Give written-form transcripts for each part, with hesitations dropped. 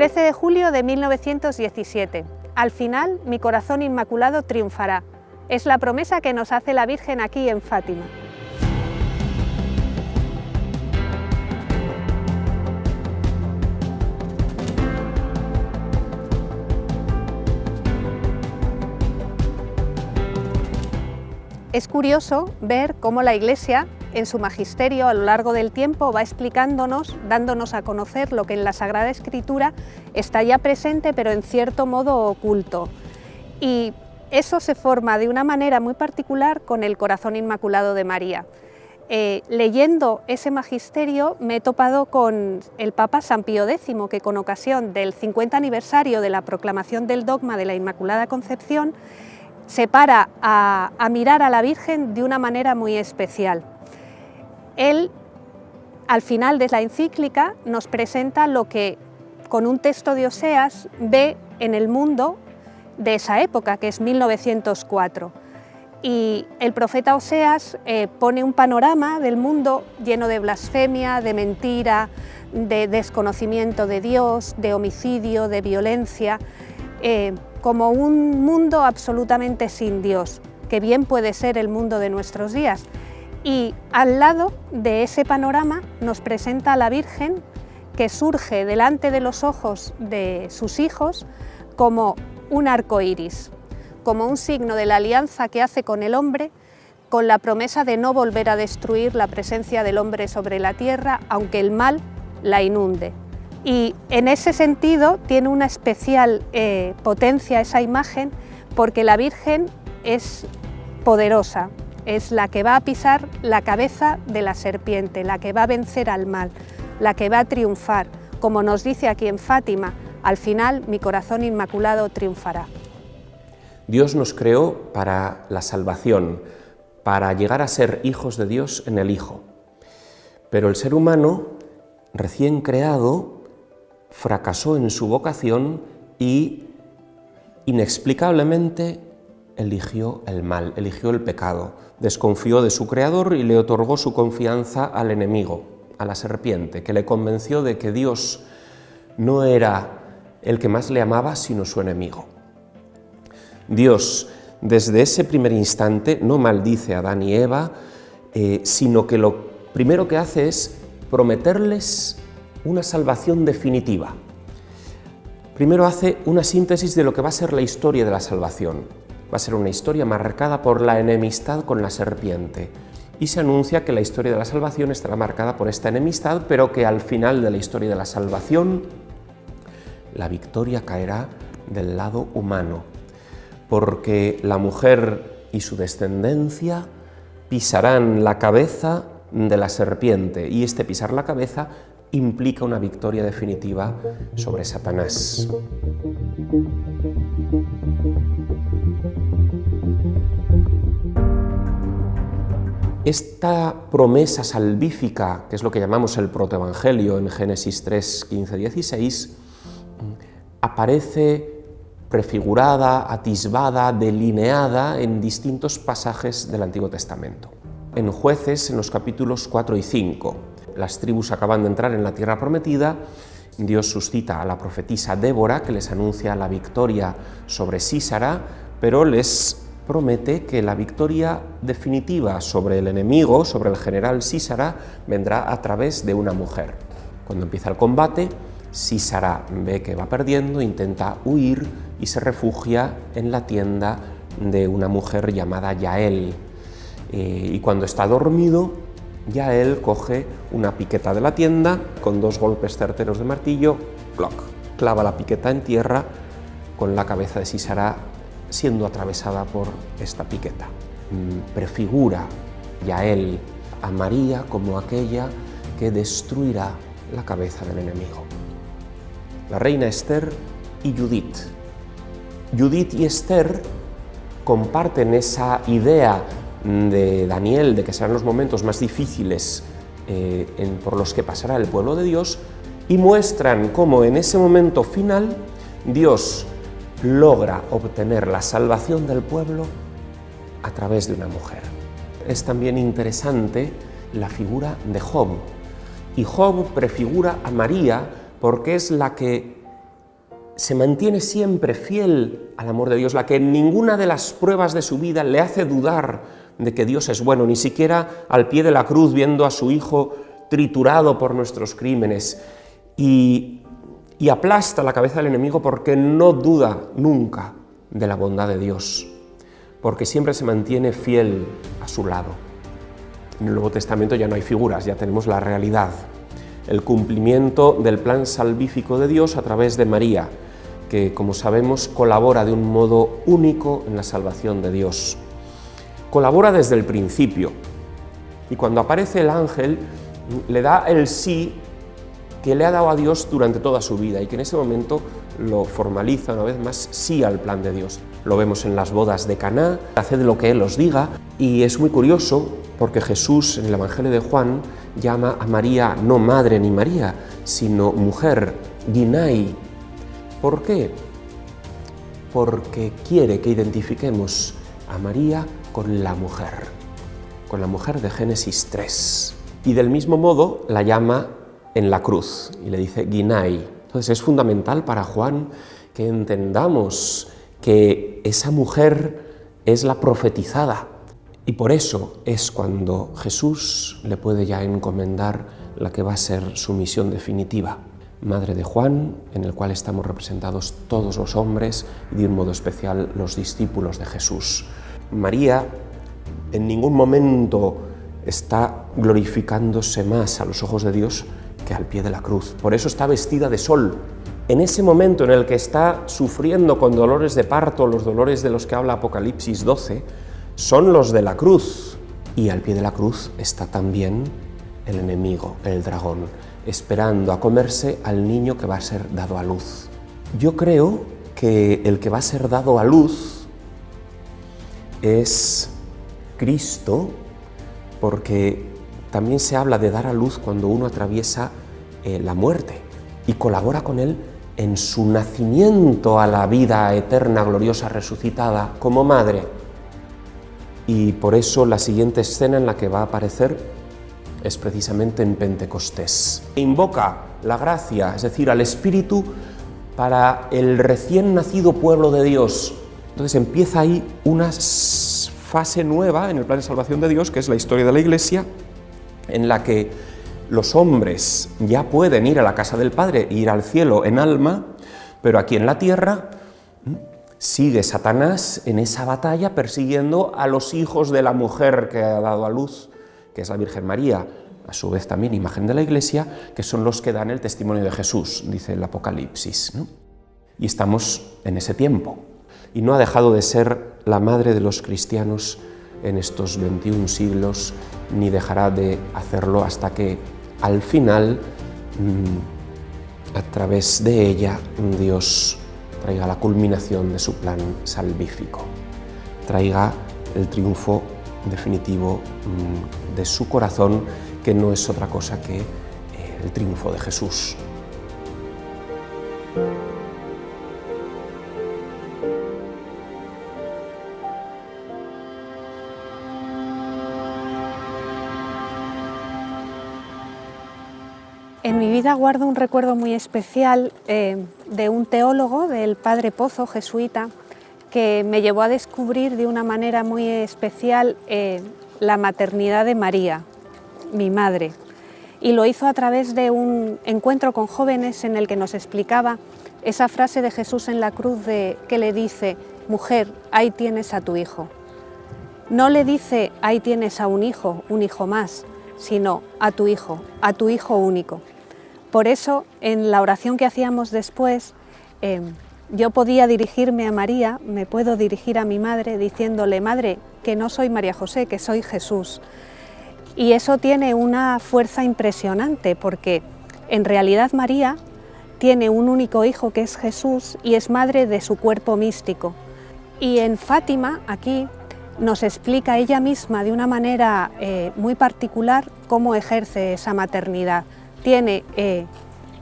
13 de julio de 1917. Al final, mi corazón inmaculado triunfará. Es la promesa que nos hace la Virgen aquí en Fátima. Es curioso ver cómo la Iglesia, en su magisterio a lo largo del tiempo, va explicándonos, dándonos a conocer lo que en la Sagrada Escritura está ya presente, pero en cierto modo oculto. Y eso se forma de una manera muy particular con el Corazón Inmaculado de María. Leyendo ese magisterio me he topado con el Papa San Pío X, que con ocasión del 50 aniversario de la proclamación del dogma de la Inmaculada Concepción, se para a mirar a la Virgen de una manera muy especial. Él, al final de la encíclica, nos presenta lo que, con un texto de Oseas, ve en el mundo de esa época, que es 1904. Y el profeta Oseas pone un panorama del mundo lleno de blasfemia, de mentira, de desconocimiento de Dios, de homicidio, de violencia, como un mundo absolutamente sin Dios, que bien puede ser el mundo de nuestros días. Y al lado de ese panorama nos presenta a la Virgen, que surge delante de los ojos de sus hijos como un arco iris, como un signo de la alianza que hace con el hombre, con la promesa de no volver a destruir la presencia del hombre sobre la tierra, aunque el mal la inunde. Y en ese sentido tiene una especial potencia esa imagen, porque la Virgen es poderosa, es la que va a pisar la cabeza de la serpiente, la que va a vencer al mal, la que va a triunfar. Como nos dice aquí en Fátima, al final mi corazón inmaculado triunfará. Dios nos creó para la salvación, para llegar a ser hijos de Dios en el Hijo. Pero el ser humano, recién creado, fracasó en su vocación y inexplicablemente eligió el mal, eligió el pecado, desconfió de su Creador y le otorgó su confianza al enemigo, a la serpiente, que le convenció de que Dios no era el que más le amaba, sino su enemigo. Dios, desde ese primer instante, no maldice a Adán y Eva, sino que lo primero que hace es prometerles una salvación definitiva. Primero hace una síntesis de lo que va a ser la historia de la salvación. Va a ser una historia marcada por la enemistad con la serpiente. Y se anuncia que la historia de la salvación estará marcada por esta enemistad, pero que al final de la historia de la salvación, la victoria caerá del lado humano, porque la mujer y su descendencia pisarán la cabeza de la serpiente, y este pisar la cabeza implica una victoria definitiva sobre Satanás. Esta promesa salvífica, que es lo que llamamos el protoevangelio en Génesis 3, 15, 16, aparece prefigurada, atisbada, delineada en distintos pasajes del Antiguo Testamento. En Jueces, en los capítulos 4 y 5, las tribus acaban de entrar en la tierra prometida, Dios suscita a la profetisa Débora, que les anuncia la victoria sobre Sísara, pero les promete que la victoria definitiva sobre el enemigo, sobre el general Sísara, vendrá a través de una mujer. Cuando empieza el combate, Sísara ve que va perdiendo, intenta huir y se refugia en la tienda de una mujer llamada Yael. Y cuando está dormido, Yael coge una piqueta de la tienda, con 2 golpes certeros de martillo, ¡ploc!, clava la piqueta en tierra, con la cabeza de Sísara siendo atravesada por esta piqueta. Prefigura Yael a María como aquella que destruirá la cabeza del enemigo. La reina Esther y Judith. Judith y Esther comparten esa idea de Daniel de que serán los momentos más difíciles por los que pasará el pueblo de Dios, y muestran cómo en ese momento final Dios logra obtener la salvación del pueblo a través de una mujer. Es también interesante la figura de Job, y Job prefigura a María porque es la que se mantiene siempre fiel al amor de Dios, la que en ninguna de las pruebas de su vida le hace dudar de que Dios es bueno, ni siquiera al pie de la cruz viendo a su Hijo triturado por nuestros crímenes, y aplasta la cabeza del enemigo porque no duda nunca de la bondad de Dios, porque siempre se mantiene fiel a su lado. En el Nuevo Testamento ya no hay figuras, ya tenemos la realidad, el cumplimiento del plan salvífico de Dios a través de María, que, como sabemos, colabora de un modo único en la salvación de Dios. Colabora desde el principio, y cuando aparece el ángel le da el sí que le ha dado a Dios durante toda su vida, y que en ese momento lo formaliza una vez más sí al plan de Dios. Lo vemos en las bodas de Caná, haced lo que Él os diga, y es muy curioso porque Jesús en el Evangelio de Juan llama a María no madre ni María, sino mujer, Ginai. ¿Por qué? Porque quiere que identifiquemos a María con la mujer de Génesis 3. Y del mismo modo la llama en la cruz y le dice Ginai. Entonces es fundamental para Juan que entendamos que esa mujer es la profetizada, y por eso es cuando Jesús le puede ya encomendar la que va a ser su misión definitiva. Madre de Juan, en el cual estamos representados todos los hombres y de un modo especial los discípulos de Jesús. María en ningún momento está glorificándose más a los ojos de Dios que al pie de la cruz. Por eso está vestida de sol. En ese momento en el que está sufriendo con dolores de parto, los dolores de los que habla Apocalipsis 12, son los de la cruz. Y al pie de la cruz está también el enemigo, el dragón, esperando a comerse al niño que va a ser dado a luz. Yo creo que el que va a ser dado a luz es Cristo, porque también se habla de dar a luz cuando uno atraviesa la muerte, y colabora con él en su nacimiento a la vida eterna, gloriosa, resucitada, como madre. Y por eso la siguiente escena en la que va a aparecer es precisamente en Pentecostés. Invoca la gracia, es decir, al Espíritu, para el recién nacido pueblo de Dios. Entonces empieza ahí una fase nueva en el plan de salvación de Dios, que es la historia de la Iglesia, en la que los hombres ya pueden ir a la casa del Padre, ir al cielo en alma, pero aquí en la tierra sigue Satanás en esa batalla persiguiendo a los hijos de la mujer que ha dado a luz, que es la Virgen María, a su vez también imagen de la Iglesia, que son los que dan el testimonio de Jesús, dice el Apocalipsis, ¿no? Y estamos en ese tiempo, y no ha dejado de ser la madre de los cristianos en estos 21 siglos, ni dejará de hacerlo hasta que al final, a través de ella, Dios traiga la culminación de su plan salvífico, traiga el triunfo definitivo de su corazón, que no es otra cosa que el triunfo de Jesús. En mi vida guardo un recuerdo muy especial de un teólogo, del padre Pozo, jesuita, que me llevó a descubrir de una manera muy especial la maternidad de María, mi madre. Y lo hizo a través de un encuentro con jóvenes en el que nos explicaba esa frase de Jesús en la cruz que le dice: mujer, ahí tienes a tu hijo. No le dice ahí tienes a un hijo más, sino a tu hijo único. Por eso, en la oración que hacíamos después, yo podía dirigirme a María, me puedo dirigir a mi madre diciéndole: madre, que no soy María José, que soy Jesús. Y eso tiene una fuerza impresionante, porque en realidad María tiene un único hijo, que es Jesús, y es madre de su cuerpo místico. Y en Fátima, aquí, nos explica ella misma de una manera muy particular cómo ejerce esa maternidad. Tiene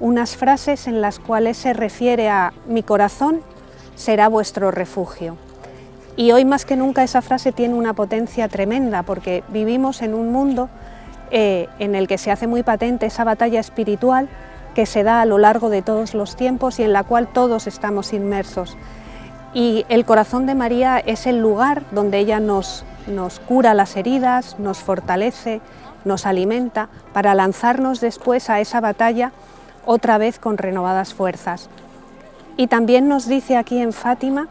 unas frases en las cuales se refiere a: mi corazón será vuestro refugio. Y hoy más que nunca esa frase tiene una potencia tremenda, porque vivimos en un mundo en el que se hace muy patente esa batalla espiritual, que se da a lo largo de todos los tiempos y en la cual todos estamos inmersos. Y el corazón de María es el lugar donde ella nos cura las heridas, nos fortalece, nos alimenta para lanzarnos después a esa batalla otra vez con renovadas fuerzas. Y también nos dice aquí en Fátima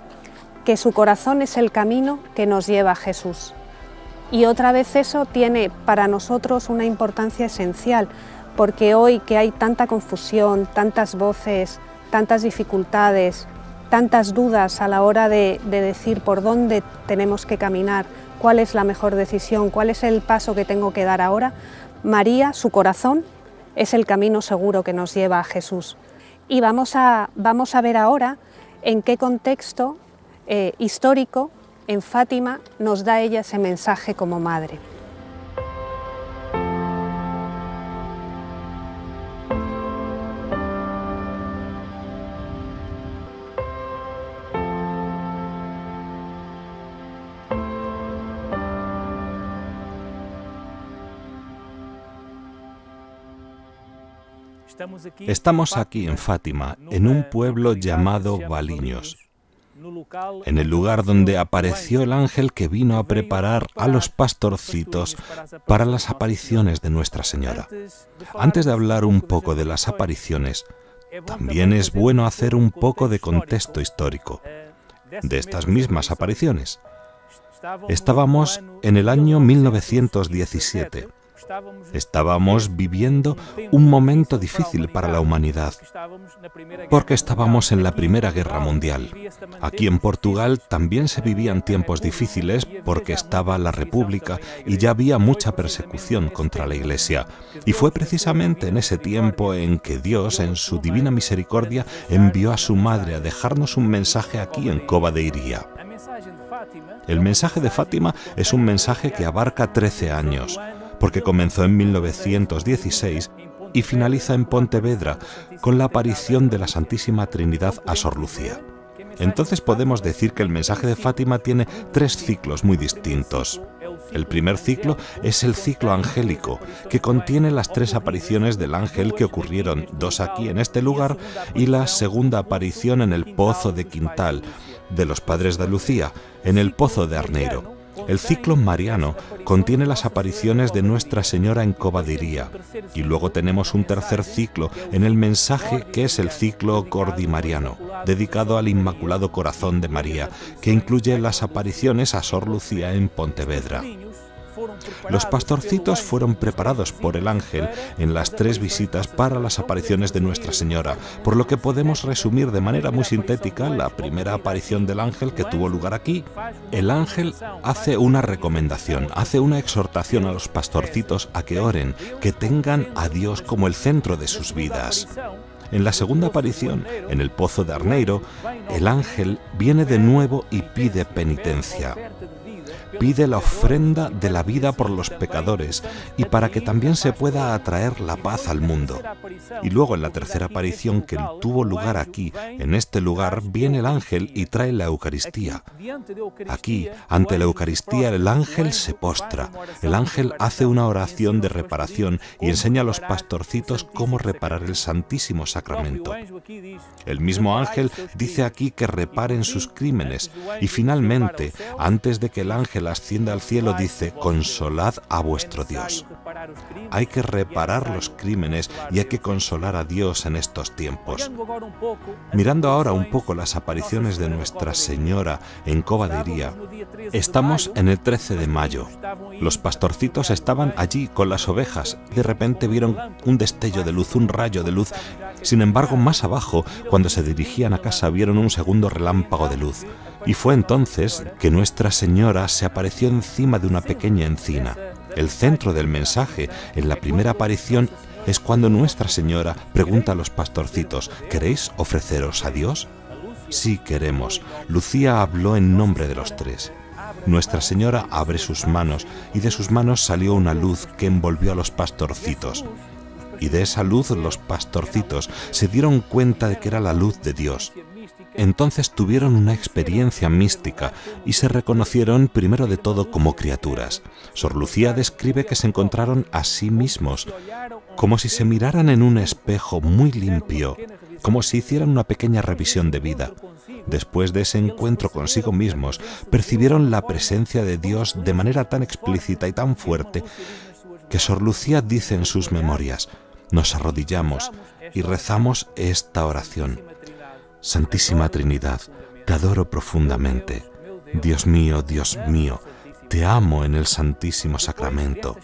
que su corazón es el camino que nos lleva a Jesús. Y otra vez eso tiene para nosotros una importancia esencial, porque hoy que hay tanta confusión, tantas voces, tantas dificultades, tantas dudas a la hora de decir por dónde tenemos que caminar, cuál es la mejor decisión, cuál es el paso que tengo que dar ahora, María, su corazón, es el camino seguro que nos lleva a Jesús. Y vamos a ver ahora en qué contexto histórico en Fátima nos da ella ese mensaje como madre. Estamos aquí en Fátima, en un pueblo llamado Baliños, en el lugar donde apareció el ángel que vino a preparar a los pastorcitos para las apariciones de Nuestra Señora. Antes de hablar un poco de las apariciones, también es bueno hacer un poco de contexto histórico de estas mismas apariciones. Estábamos en el año 1917. Estábamos viviendo un momento difícil para la humanidad, porque estábamos en la Primera Guerra Mundial. Aquí en Portugal también se vivían tiempos difíciles porque estaba la República y ya había mucha persecución contra la Iglesia. Y fue precisamente en ese tiempo en que Dios, en su divina misericordia, envió a su madre a dejarnos un mensaje aquí en Cova de Iria. El mensaje de Fátima es un mensaje que abarca 13 años. Porque comenzó en 1916 y finaliza en Pontevedra con la aparición de la Santísima Trinidad a Sor Lucía. Entonces podemos decir que el mensaje de Fátima tiene 3 ciclos muy distintos. El primer ciclo es el ciclo angélico, que contiene las 3 apariciones del ángel que ocurrieron, 2 aquí en este lugar y la segunda aparición en el Pozo de Quintal, de los Padres de Lucía, en el Pozo de Arneiro. El ciclo mariano contiene las apariciones de Nuestra Señora en Cova de Iria y luego tenemos un tercer ciclo en el mensaje que es el ciclo cordimariano, dedicado al Inmaculado Corazón de María, que incluye las apariciones a Sor Lucía en Pontevedra. Los pastorcitos fueron preparados por el ángel en las 3 visitas para las apariciones de Nuestra Señora, por lo que podemos resumir de manera muy sintética la primera aparición del ángel que tuvo lugar aquí. El ángel hace una recomendación, hace una exhortación a los pastorcitos a que oren, que tengan a Dios como el centro de sus vidas. En la segunda aparición, en el Pozo de Arneiro, el ángel viene de nuevo y pide penitencia. Pide la ofrenda de la vida por los pecadores y para que también se pueda atraer la paz al mundo. Y luego en la tercera aparición que tuvo lugar aquí, en este lugar, viene el ángel y trae la Eucaristía. Aquí, ante la Eucaristía, el ángel se postra. El ángel hace una oración de reparación y enseña a los pastorcitos cómo reparar el Santísimo Sacramento. El mismo ángel dice aquí que reparen sus crímenes y finalmente, antes de que el ángel ascienda al cielo, dice: consolad a vuestro Dios. Hay que reparar los crímenes y hay que consolar a Dios en estos tiempos. Mirando ahora un poco las apariciones de Nuestra Señora en Cova de Iria, estamos en el 13 de mayo. Los pastorcitos estaban allí con las ovejas. De repente vieron un destello de luz, un rayo de luz. Sin embargo, más abajo, cuando se dirigían a casa, vieron un segundo relámpago de luz. Y fue entonces que Nuestra Señora se apareció encima de una pequeña encina. El centro del mensaje en la primera aparición es cuando Nuestra Señora pregunta a los pastorcitos: ¿queréis ofreceros a Dios? Sí, queremos. Lucía habló en nombre de los 3. Nuestra Señora abre sus manos y de sus manos salió una luz que envolvió a los pastorcitos. Y de esa luz los pastorcitos se dieron cuenta de que era la luz de Dios. Entonces tuvieron una experiencia mística y se reconocieron primero de todo como criaturas. Sor Lucía describe que se encontraron a sí mismos, como si se miraran en un espejo muy limpio, como si hicieran una pequeña revisión de vida. Después de ese encuentro consigo mismos, percibieron la presencia de Dios de manera tan explícita y tan fuerte que Sor Lucía dice en sus memorias: nos arrodillamos y rezamos esta oración. Santísima Trinidad, te adoro profundamente. Dios mío, te amo en el Santísimo Sacramento.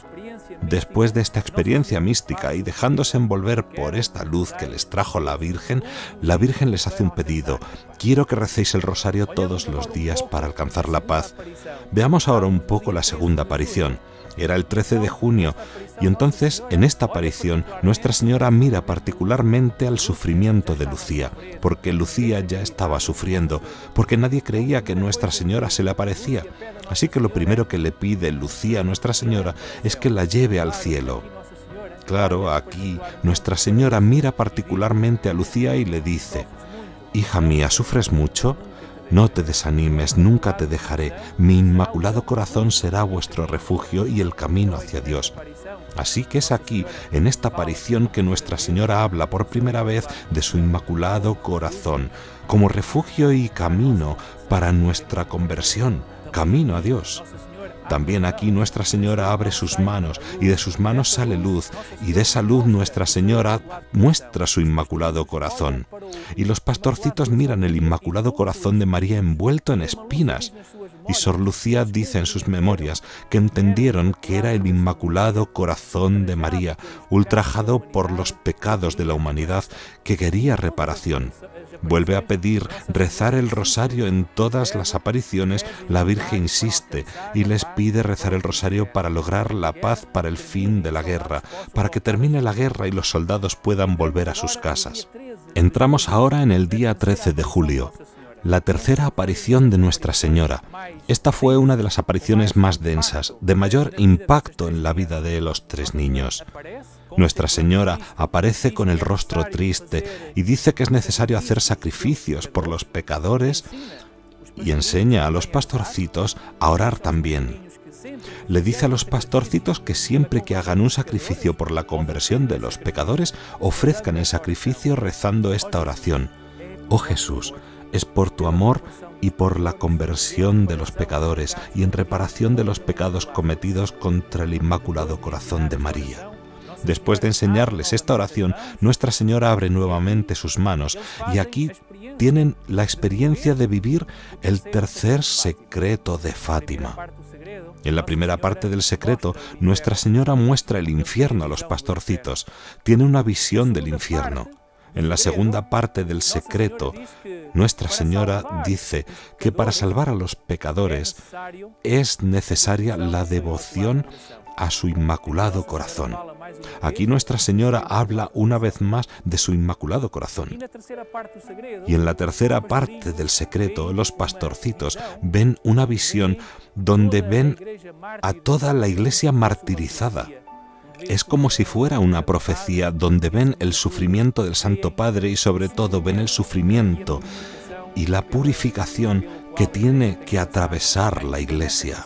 Después de esta experiencia mística y dejándose envolver por esta luz que les trajo la Virgen les hace un pedido: quiero que recéis el rosario todos los días para alcanzar la paz. Veamos ahora un poco la segunda aparición. Era el 13 de junio y entonces en esta aparición Nuestra Señora mira particularmente al sufrimiento de Lucía, porque Lucía ya estaba sufriendo, porque nadie creía que Nuestra Señora se le aparecía. Así que lo primero que le pide Lucía a Nuestra Señora es que la lleve al cielo. Claro, aquí Nuestra Señora mira particularmente a Lucía y le dice: hija mía, ¿sufres mucho? No te desanimes, nunca te dejaré. Mi inmaculado corazón será vuestro refugio y el camino hacia Dios. Así que es aquí, en esta aparición, que Nuestra Señora habla por primera vez de su inmaculado corazón, como refugio y camino para nuestra conversión, camino a Dios. También aquí Nuestra Señora abre sus manos y de sus manos sale luz, y de esa luz Nuestra Señora muestra su inmaculado corazón. Y los pastorcitos miran el inmaculado corazón de María envuelto en espinas. Y Sor Lucía dice en sus memorias que entendieron que era el inmaculado corazón de María, ultrajado por los pecados de la humanidad, que quería reparación. Vuelve a pedir rezar el rosario en todas las apariciones. La Virgen insiste y les pide rezar el rosario para lograr la paz para el fin de la guerra, para que termine la guerra y los soldados puedan volver a sus casas. Entramos ahora en el día 13 de julio, la tercera aparición de Nuestra Señora. Esta fue una de las apariciones más densas, de mayor impacto en la vida de los tres niños. Nuestra Señora aparece con el rostro triste y dice que es necesario hacer sacrificios por los pecadores y enseña a los pastorcitos a orar también. Le dice a los pastorcitos que siempre que hagan un sacrificio por la conversión de los pecadores, ofrezcan el sacrificio rezando esta oración: oh Jesús, es por tu amor y por la conversión de los pecadores y en reparación de los pecados cometidos contra el Inmaculado Corazón de María. Después de enseñarles esta oración, Nuestra Señora abre nuevamente sus manos y aquí tienen la experiencia de vivir el tercer secreto de Fátima. En la primera parte del secreto, Nuestra Señora muestra el infierno a los pastorcitos, tiene una visión del infierno. En la segunda parte del secreto, Nuestra Señora dice que para salvar a los pecadores es necesaria la devoción a su Inmaculado Corazón. Aquí Nuestra Señora habla una vez más de su Inmaculado Corazón. Y en la tercera parte del secreto, los pastorcitos ven una visión donde ven a toda la Iglesia martirizada. Es como si fuera una profecía donde ven el sufrimiento del Santo Padre y sobre todo ven el sufrimiento y la purificación que tiene que atravesar la Iglesia.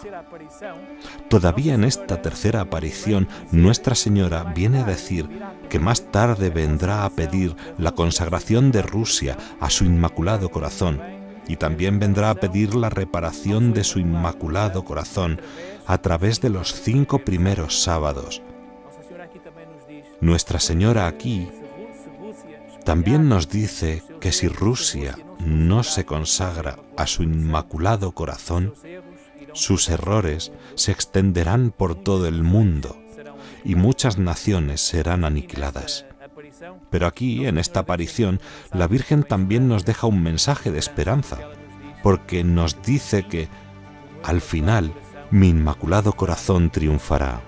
Todavía en esta tercera aparición, Nuestra Señora viene a decir que más tarde vendrá a pedir la consagración de Rusia a su Inmaculado Corazón y también vendrá a pedir la reparación de su Inmaculado Corazón a través de los 5 primeros sábados. Nuestra Señora aquí también nos dice que si Rusia no se consagra a su Inmaculado Corazón, sus errores se extenderán por todo el mundo y muchas naciones serán aniquiladas. Pero aquí, en esta aparición, la Virgen también nos deja un mensaje de esperanza, porque nos dice que, al final, mi Inmaculado Corazón triunfará.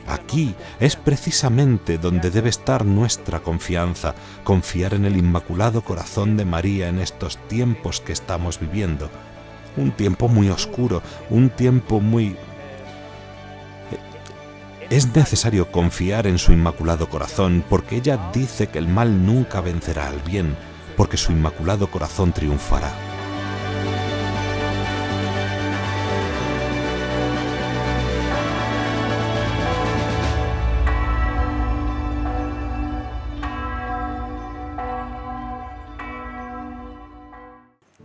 Aquí es precisamente donde debe estar nuestra confianza, confiar en el Inmaculado Corazón de María en estos tiempos que estamos viviendo. Un tiempo muy oscuro, un tiempo muy... Es necesario confiar en su Inmaculado Corazón porque ella dice que el mal nunca vencerá al bien, porque su Inmaculado Corazón triunfará.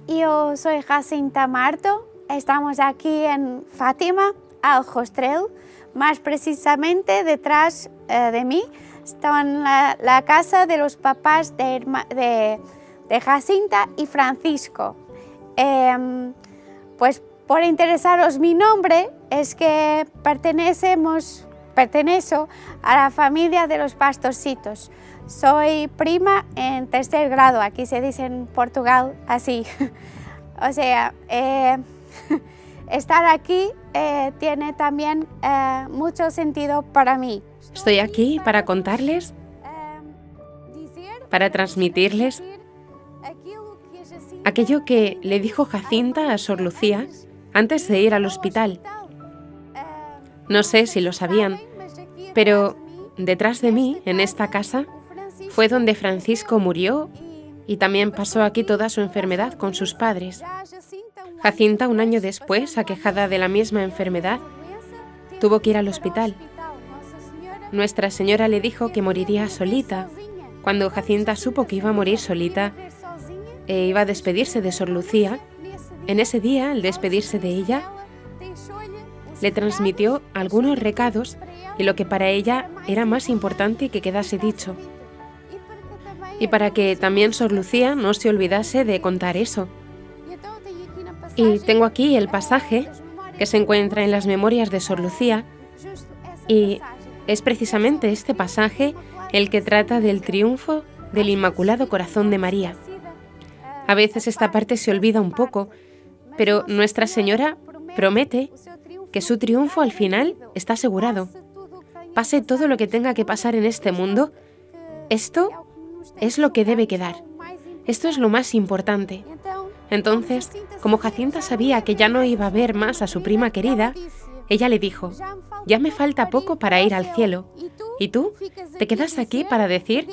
Yo soy Jacinta Marto, estamos aquí en Fátima, al Hostel, más precisamente detrás de mí está la casa de los papás de Jacinta y Francisco. Pues por interesaros mi nombre, es que pertenezco a la familia de los pastorcitos. Soy prima en tercer grado, aquí se dice en Portugal así. O sea, estar aquí tiene también mucho sentido para mí. Estoy aquí para contarles, para transmitirles aquello que le dijo Jacinta a Sor Lucía antes de ir al hospital. No sé si lo sabían, pero detrás de mí, en esta casa, fue donde Francisco murió y también pasó aquí toda su enfermedad con sus padres. Jacinta, un año después, aquejada de la misma enfermedad, tuvo que ir al hospital. Nuestra Señora le dijo que moriría solita. Cuando Jacinta supo que iba a morir solita e iba a despedirse de Sor Lucía, en ese día, al despedirse de ella, le transmitió algunos recados y lo que para ella era más importante que quedase dicho. Y para que también Sor Lucía no se olvidase de contar eso. Y tengo aquí el pasaje que se encuentra en las memorias de Sor Lucía y es precisamente este pasaje el que trata del triunfo del Inmaculado Corazón de María. A veces esta parte se olvida un poco, pero Nuestra Señora promete que su triunfo al final está asegurado. Pase todo lo que tenga que pasar en este mundo, esto es lo que debe quedar. Esto es lo más importante. Entonces, como Jacinta sabía que ya no iba a ver más a su prima querida, ella le dijo: ya me falta poco para ir al cielo, y tú te quedas aquí para decir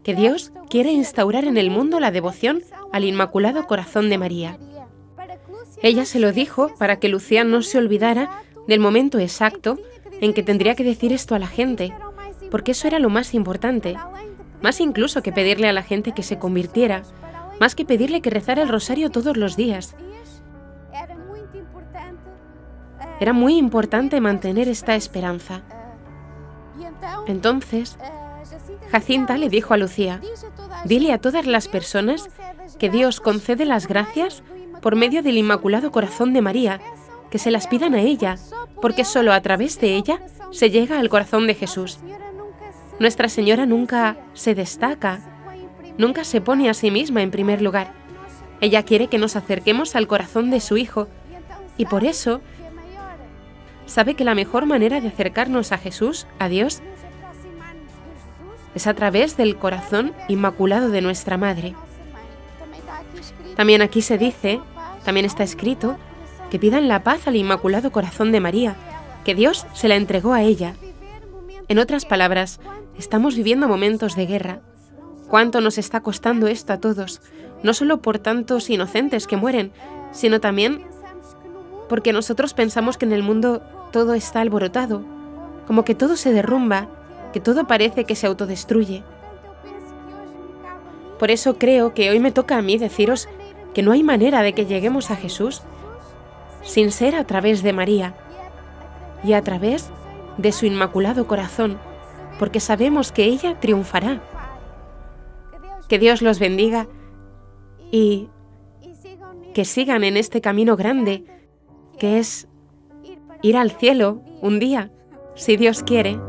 que Dios quiere instaurar en el mundo la devoción al Inmaculado Corazón de María. Ella se lo dijo para que Lucía no se olvidara del momento exacto en que tendría que decir esto a la gente, porque eso era lo más importante, más incluso que pedirle a la gente que se convirtiera, más que pedirle que rezara el rosario todos los días. Era muy importante mantener esta esperanza. Entonces, Jacinta le dijo a Lucía: dile a todas las personas que Dios concede las gracias por medio del Inmaculado Corazón de María, que se las pidan a ella, porque solo a través de ella se llega al corazón de Jesús. Nuestra Señora nunca se destaca, nunca se pone a sí misma en primer lugar. Ella quiere que nos acerquemos al corazón de su Hijo, y por eso sabe que la mejor manera de acercarnos a Jesús, a Dios, es a través del corazón inmaculado de nuestra Madre. También aquí se dice, también está escrito, que pidan la paz al Inmaculado Corazón de María, que Dios se la entregó a ella. En otras palabras, estamos viviendo momentos de guerra. ¿Cuánto nos está costando esto a todos? No solo por tantos inocentes que mueren, sino también porque nosotros pensamos que en el mundo todo está alborotado, como que todo se derrumba, que todo parece que se autodestruye. Por eso creo que hoy me toca a mí deciros que no hay manera de que lleguemos a Jesús sin ser a través de María y a través de su Inmaculado Corazón, porque sabemos que ella triunfará. Que Dios los bendiga y que sigan en este camino grande, que es ir al cielo un día, si Dios quiere.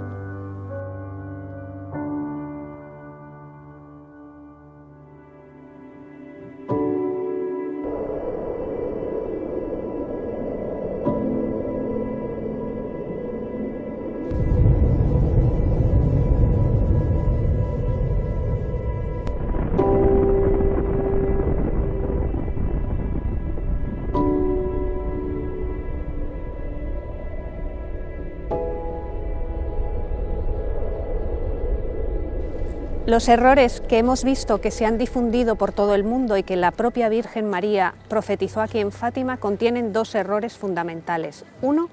Los errores que hemos visto que se han difundido por todo el mundo y que la propia Virgen María profetizó aquí en Fátima contienen dos errores fundamentales. Uno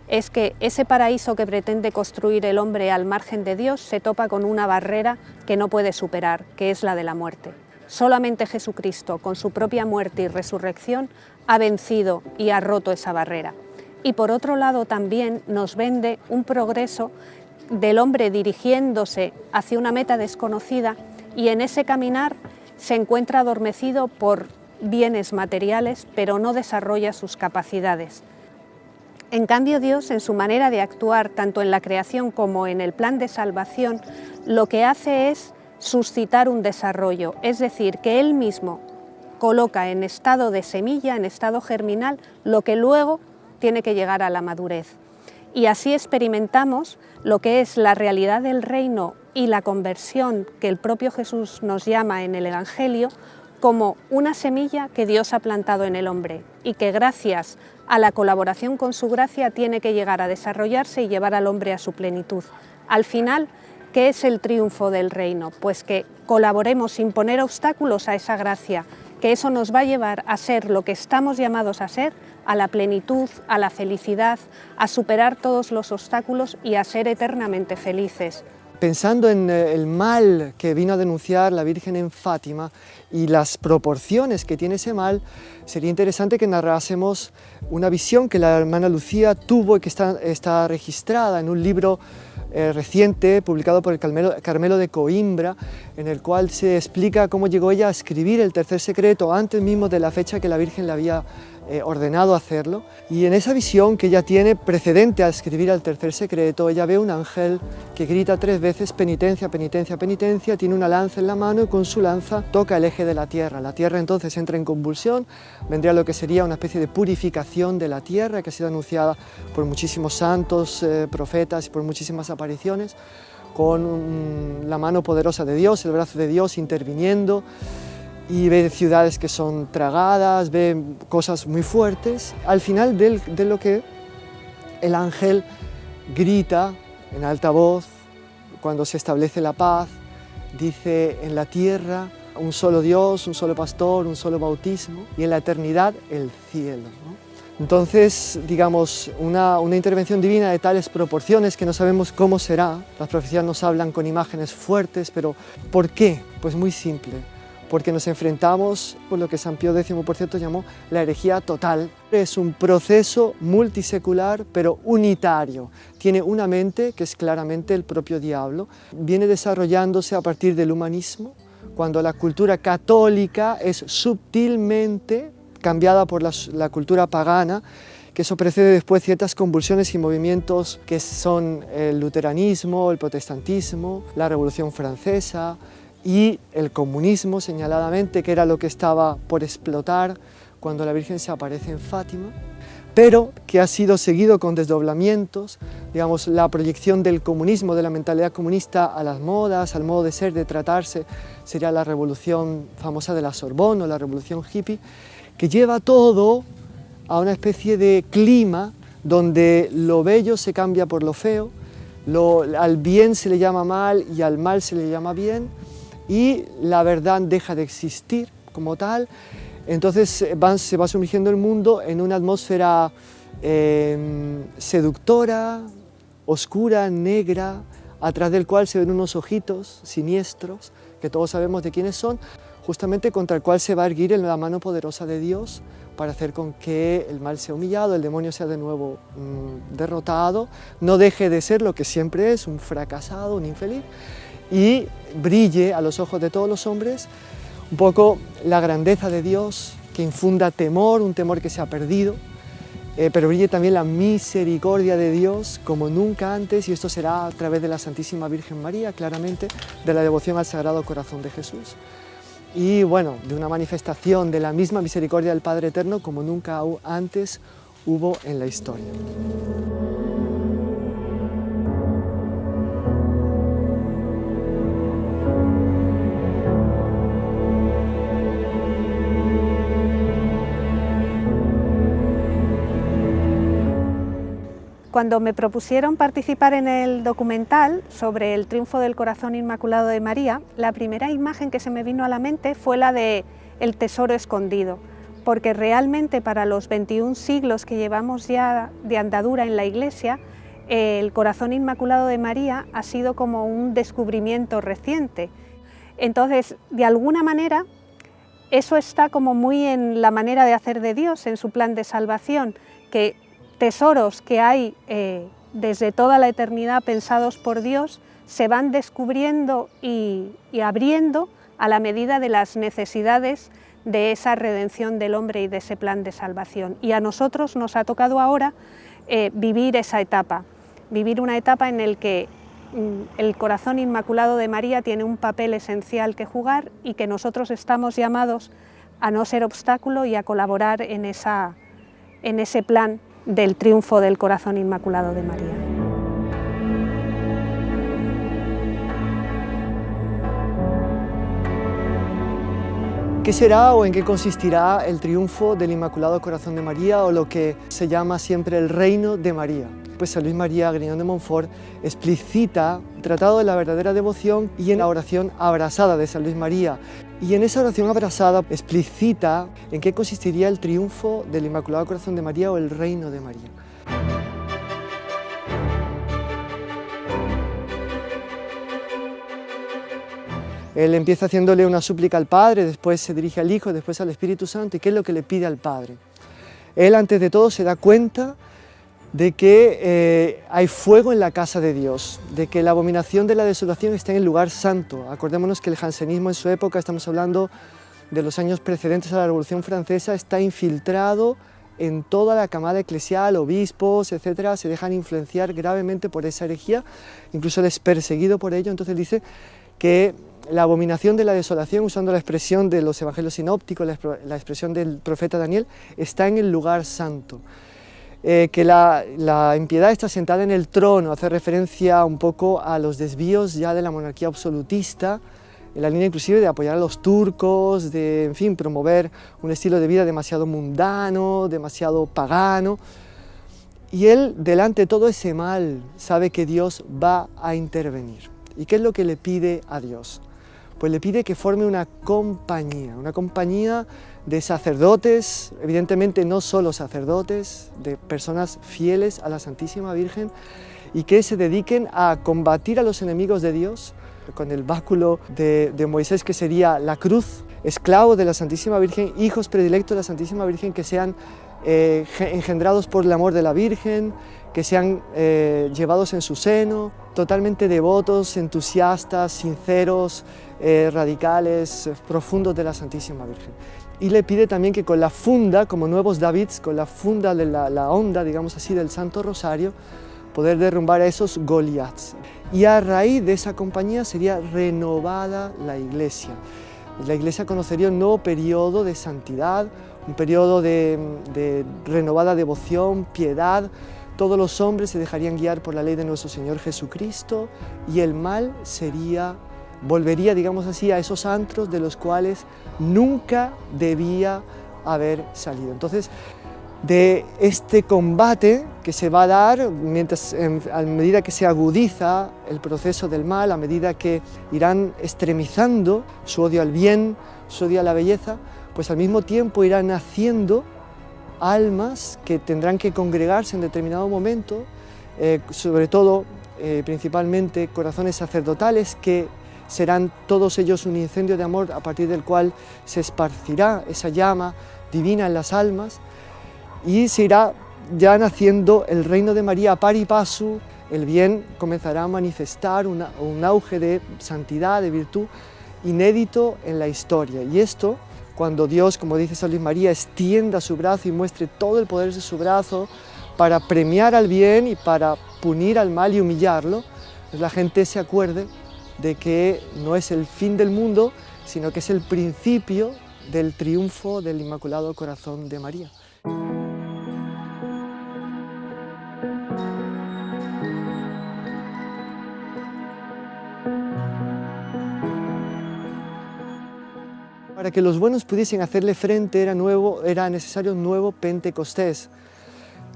es que ese paraíso que pretende construir el hombre al margen de Dios se topa con una barrera que no puede superar, que es la de la muerte. Solamente Jesucristo, con su propia muerte y resurrección, ha vencido y ha roto esa barrera. Y por otro lado también nos vende un progreso del hombre dirigiéndose hacia una meta desconocida y en ese caminar se encuentra adormecido por bienes materiales, pero no desarrolla sus capacidades. En cambio, Dios, en su manera de actuar, tanto en la creación como en el plan de salvación, lo que hace es suscitar un desarrollo, es decir, que Él mismo coloca en estado de semilla, en estado germinal, lo que luego tiene que llegar a la madurez. Y así experimentamos lo que es la realidad del reino y la conversión que el propio Jesús nos llama en el Evangelio como una semilla que Dios ha plantado en el hombre y que gracias a la colaboración con su gracia tiene que llegar a desarrollarse y llevar al hombre a su plenitud. Al final, ¿qué es el triunfo del reino? Pues que colaboremos sin poner obstáculos a esa gracia, que eso nos va a llevar a ser lo que estamos llamados a ser, a la plenitud, a la felicidad, a superar todos los obstáculos y a ser eternamente felices. Pensando en el mal que vino a denunciar la Virgen en Fátima y las proporciones que tiene ese mal, sería interesante que narrásemos una visión que la hermana Lucía tuvo y que está registrada en un libro reciente, publicado por el Carmelo de Coimbra, en el cual se explica cómo llegó ella a escribir el tercer secreto antes mismo de la fecha que la Virgen le había ordenado hacerlo. Y en esa visión que ella tiene precedente a escribir el tercer secreto, ella ve un ángel que grita 3 veces penitencia, penitencia, penitencia, tiene una lanza en la mano y con su lanza toca el eje de la tierra. La tierra entonces entra en convulsión, vendría lo que sería una especie de purificación de la tierra que ha sido anunciada por muchísimos santos, profetas y por muchísimas apariciones, con la mano poderosa de Dios, el brazo de Dios interviniendo, y ve ciudades que son tragadas, ve cosas muy fuertes. Al final de lo que el ángel grita en alta voz, cuando se establece la paz, dice: en la tierra un solo Dios, un solo pastor, un solo bautismo, y en la eternidad el cielo, ¿no? Entonces, digamos, una intervención divina de tales proporciones que no sabemos cómo será. Las profecías nos hablan con imágenes fuertes, pero ¿por qué? Pues muy simple. Porque nos enfrentamos con lo que San Pío X, por cierto, llamó la herejía total. Es un proceso multisecular, pero unitario. Tiene una mente, que es claramente el propio diablo. Viene desarrollándose a partir del humanismo, cuando la cultura católica es sutilmente cambiada por la cultura pagana, que eso precede después ciertas convulsiones y movimientos que son el luteranismo, el protestantismo, la Revolución Francesa, y el comunismo, señaladamente, que era lo que estaba por explotar cuando la Virgen se aparece en Fátima, pero que ha sido seguido con desdoblamientos, digamos, la proyección del comunismo, de la mentalidad comunista a las modas, al modo de ser, de tratarse, sería la revolución famosa de la Sorbona o la revolución hippie, que lleva todo a una especie de clima donde lo bello se cambia por lo feo, al bien se le llama mal y al mal se le llama bien, y la verdad deja de existir como tal. Entonces se va sumergiendo el mundo en una atmósfera seductora, oscura, negra, atrás del cual se ven unos ojitos siniestros, que todos sabemos de quiénes son, justamente contra el cual se va a erguir la mano poderosa de Dios para hacer con que el mal sea humillado, el demonio sea de nuevo derrotado, no deje de ser lo que siempre es, un fracasado, un infeliz, y brille a los ojos de todos los hombres un poco la grandeza de Dios, que infunda temor, un temor que se ha perdido, pero brille también la misericordia de Dios como nunca antes, y esto será a través de la Santísima Virgen María, claramente, de la devoción al Sagrado Corazón de Jesús. Y bueno, de una manifestación de la misma misericordia del Padre Eterno como nunca antes hubo en la historia. cuando me propusieron participar en el documental sobre el triunfo del Corazón Inmaculado de María, la primera imagen que se me vino a la mente fue la de el tesoro escondido, porque realmente para los 21 siglos que llevamos ya de andadura en la Iglesia, el Corazón Inmaculado de María ha sido como un descubrimiento reciente. Entonces, de alguna manera, eso está como muy en la manera de hacer de Dios, en su plan de salvación, que tesoros que hay desde toda la eternidad pensados por Dios se van descubriendo y abriendo a la medida de las necesidades de esa redención del hombre y de ese plan de salvación. Y a nosotros nos ha tocado ahora vivir esa etapa, vivir una etapa en la que el Corazón Inmaculado de María tiene un papel esencial que jugar y que nosotros estamos llamados a no ser obstáculo y a colaborar en ese plan del triunfo del Corazón Inmaculado de María. ¿Qué será o en qué consistirá el triunfo del Inmaculado Corazón de María o lo que se llama siempre el Reino de María? Pues San Luis María Griñón de Montfort explicita el Tratado de la Verdadera Devoción y en la oración Abrasada de San Luis María. Y en esa oración Abrasada explicita en qué consistiría el triunfo del Inmaculado Corazón de María o el Reino de María. Él empieza haciéndole una súplica al Padre, después se dirige al Hijo, después al Espíritu Santo. ¿Y qué es lo que le pide al Padre? Él, antes de todo, se da cuenta de que hay fuego en la casa de Dios, de que la abominación de la desolación está en el lugar santo. Acordémonos que el jansenismo en su época, estamos hablando de los años precedentes a la Revolución Francesa, está infiltrado en toda la camada eclesial, obispos, etcétera, se dejan influenciar gravemente por esa herejía, incluso él es perseguido por ello. Entonces dice que la abominación de la desolación, usando la expresión de los evangelios sinópticos, la expresión del profeta Daniel, está en el lugar santo. Que la impiedad está sentada en el trono, hace referencia un poco a los desvíos ya de la monarquía absolutista, en la línea inclusive de apoyar a los turcos, de, en fin, promover un estilo de vida demasiado mundano, demasiado pagano. Y él, delante de todo ese mal, sabe que Dios va a intervenir. ¿Y qué es lo que le pide a Dios? Pues le pide que forme una compañía de sacerdotes, evidentemente no solo sacerdotes, de personas fieles a la Santísima Virgen y que se dediquen a combatir a los enemigos de Dios con el báculo de Moisés, que sería la cruz, esclavos de la Santísima Virgen, hijos predilectos de la Santísima Virgen, que sean engendrados por el amor de la Virgen, que sean llevados en su seno, totalmente devotos, entusiastas, sinceros, radicales, profundos de la Santísima Virgen. Y le pide también que con la funda, como nuevos Davids, con la funda de la onda, digamos así, del Santo Rosario, poder derrumbar a esos Goliaths. Y a raíz de esa compañía sería renovada la Iglesia. La Iglesia conocería un nuevo periodo de santidad, un periodo de renovada devoción, piedad. Todos los hombres se dejarían guiar por la ley de nuestro Señor Jesucristo y el mal volvería, digamos así, a esos antros de los cuales nunca debía haber salido. Entonces, de este combate que se va a dar a medida que se agudiza el proceso del mal, a medida que irán extremizando su odio al bien, su odio a la belleza, pues al mismo tiempo irán naciendo almas que tendrán que congregarse en determinado momento, sobre todo, principalmente, corazones sacerdotales que serán todos ellos un incendio de amor a partir del cual se esparcirá esa llama divina en las almas y se irá ya naciendo el reino de María pari passu. El bien comenzará a manifestar un auge de santidad, de virtud inédito en la historia. Y esto, cuando Dios, como dice San Luis María, extienda su brazo y muestre todo el poder de su brazo para premiar al bien y para punir al mal y humillarlo, pues la gente se acuerde de que no es el fin del mundo, sino que es el principio del triunfo del Inmaculado Corazón de María. Para que los buenos pudiesen hacerle frente era necesario un nuevo Pentecostés.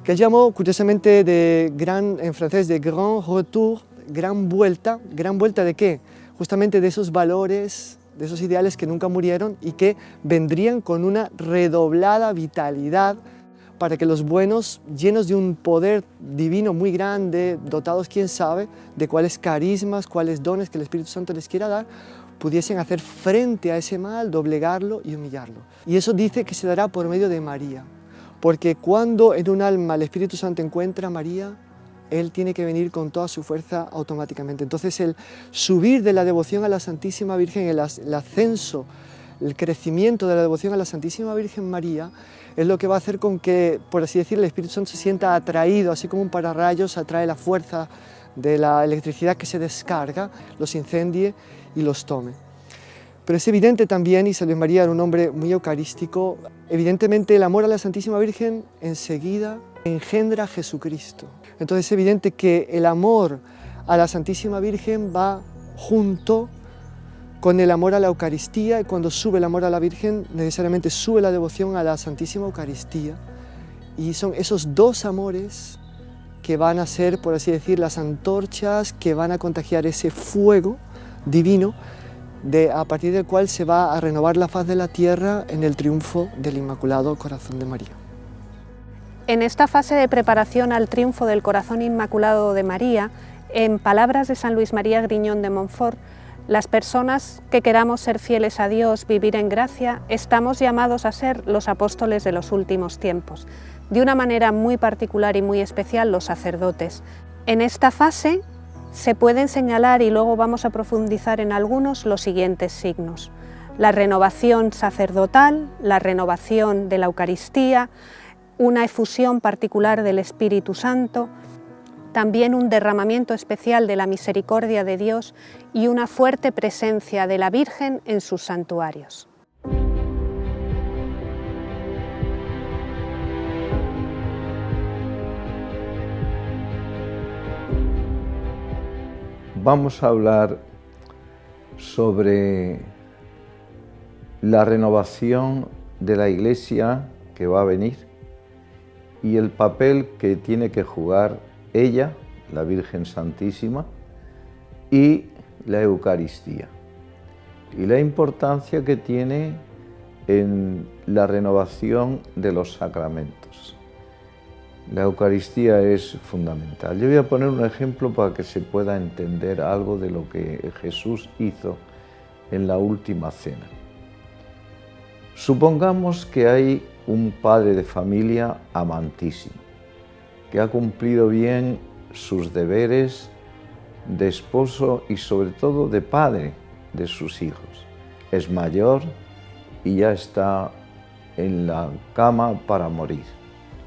que él llamó curiosamente en francés de grand retour, gran vuelta ¿de qué? Justamente de esos valores, de esos ideales que nunca murieron y que vendrían con una redoblada vitalidad para que los buenos, llenos de un poder divino muy grande, dotados quién sabe de cuáles carismas, cuáles dones que el Espíritu Santo les quiera dar, pudiesen hacer frente a ese mal, doblegarlo y humillarlo. Y eso dice que se dará por medio de María, porque cuando en un alma el Espíritu Santo encuentra a María, Él tiene que venir con toda su fuerza automáticamente. Entonces el subir de la devoción a la Santísima Virgen, el ascenso, el crecimiento de la devoción a la Santísima Virgen María, es lo que va a hacer con que, por así decirlo, el Espíritu Santo se sienta atraído, así como un pararrayos atrae la fuerza de la electricidad que se descarga, los incendie y los tome. Pero es evidente también, y San Luis María era un hombre muy eucarístico, evidentemente el amor a la Santísima Virgen enseguida engendra a Jesucristo. Entonces es evidente que el amor a la Santísima Virgen va junto con el amor a la Eucaristía, y cuando sube el amor a la Virgen, necesariamente sube la devoción a la Santísima Eucaristía, y son esos dos amores que van a ser, por así decir, las antorchas que van a contagiar ese fuego divino a partir del cual se va a renovar la faz de la tierra en el triunfo del Inmaculado Corazón de María. En esta fase de preparación al triunfo del Corazón Inmaculado de María, en palabras de San Luis María Griñón de Montfort, las personas que queramos ser fieles a Dios, vivir en gracia, estamos llamados a ser los apóstoles de los últimos tiempos, de una manera muy particular y muy especial los sacerdotes. En esta fase se pueden señalar, y luego vamos a profundizar en algunos, los siguientes signos: la renovación sacerdotal, la renovación de la Eucaristía, una efusión particular del Espíritu Santo, también un derramamiento especial de la misericordia de Dios y una fuerte presencia de la Virgen en sus santuarios. Vamos a hablar sobre la renovación de la Iglesia que va a venir y el papel que tiene que jugar ella, la Virgen Santísima, y la Eucaristía, y la importancia que tiene en la renovación de los sacramentos. La Eucaristía es fundamental. Yo voy a poner un ejemplo para que se pueda entender algo de lo que Jesús hizo en la última cena. Supongamos que hay un padre de familia amantísimo, que ha cumplido bien sus deberes de esposo y sobre todo de padre de sus hijos. Es mayor y ya está en la cama para morir.